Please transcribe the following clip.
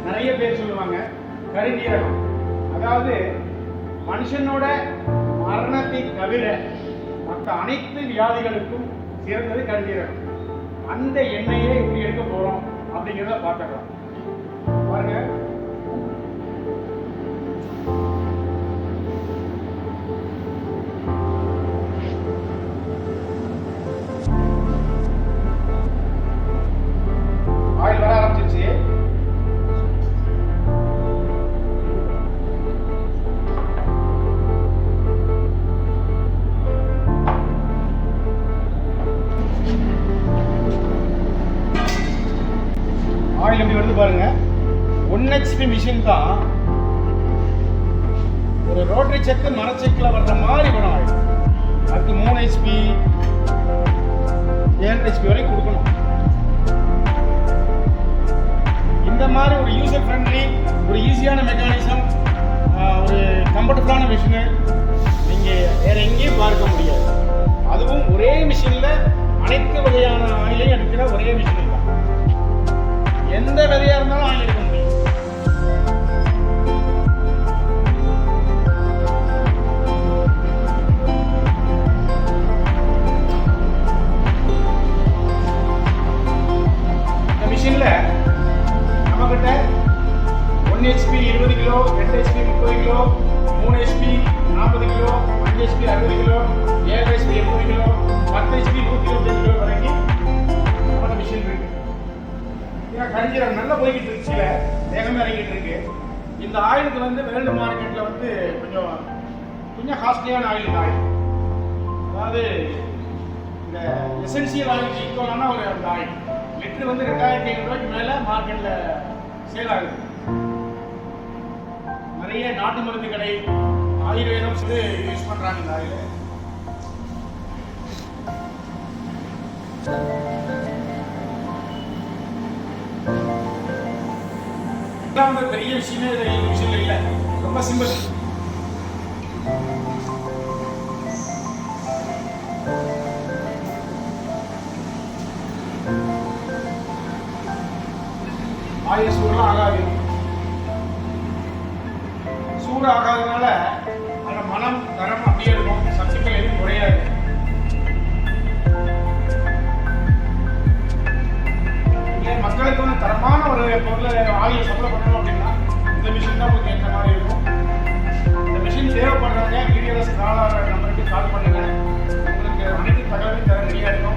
நிறைய பேர் சொல்லுவாங்க கருநீரகம், அதாவது மனுஷனோட மரணத்தை தவிர மற்ற அனைத்து வியாதிகளுக்கும் சிறந்தது கருநீரகம். அந்த எண்ணெயை எப்படி எடுக்க போறோம் அப்படிங்கிறத பார்த்துக்கலாம். பாருங்க, ஆயில் வர ஆரம்பிச்சிருச்சு. ஆயில் எப்படி வருது பாருங்க. 1 HP மிஷின் தான். ஒரு ரோட்டரி செக்கு மரச்செக்கில் வர்ற மாதிரி வரும் ஆயில். அதுக்கு 3 HP 7 HP வரைக்கும் கொடுக்கணும். இந்த மாதிரி ஒரு யூசர் ஃப்ரெண்ட்லி, ஒரு ஈஸியான மெக்கானிசம், ஒரு கம்ஃபர்டபுளான மிஷினு நீங்கள் வேற எங்கேயும் பார்க்க முடியாது. அதுவும் ஒரே மிஷினில் அனைத்து வகையான ஆயிலையும் எடுக்கிற ஒரே மிஷின் தான். எந்த விதையாக இருந்தாலும் ஆயில் எடுக்க முடியும். இந்த மிஷினில் நம்மக்கிட்ட 1 HP 20 kilo, 2 HP 30 kilo, 3 HP 40 kilo, 5 HP 60 kilo, 7 HP 80 kilo, 10 HP 125 kilo வரைக்கும் நம்ம மிஷின் இருக்கு. கருஞ்சீரகம் நல்லா போய்கிட்டு இருக்கு, சில வேகமாக இறங்கிட்டு இருக்கு. இந்த ஆயிலுக்கு வந்து வேர்ல்டு மார்க்கெட்டில் வந்து கொஞ்சம் காஸ்ட்லியான ஆயில் இந்த ஆயில். அதாவது இந்த எசென்சியல் ஆயிலுக்கு ஈக்குவலான ஒரு அந்த ஆயில் லிட்டர் வந்து 2500 ரூபாய்க்கு மேலே மார்க்கெட்டில் சேல் ஆகுது. நிறைய நாட்டு மருந்து கடை, ஆயுர்வேதம் சொல்லி யூஸ் பண்ணுறாங்க இந்த ஆயில். வந்து பெரிய விஷயமே விஷயம் இல்லை, ரொம்ப சிம்பிள். ஆயில் சூடெல்லாம் ஆகாது. சூடு ஆகாததுனால அந்த மனம் தரம் அப்படியே இருக்கும், சத்துக்கள் எதுவும் குறையாது. மக்களுக்கு வந்து தரமான ஒரு பொருளை ஆயில் சப்ளை பண்ணணும் அப்படின்னா இந்த மிஷின் தான் உங்களுக்கு ஏற்ற மாதிரி இருக்கும். இந்த மிஷின் தேவைப்படுறவங்க வீடியோவில் கால் நம்பருக்கு கால் பண்ணுங்க. உங்களுக்கு அனைத்து தகவலையும் தர ரெடியாக இருக்கும்.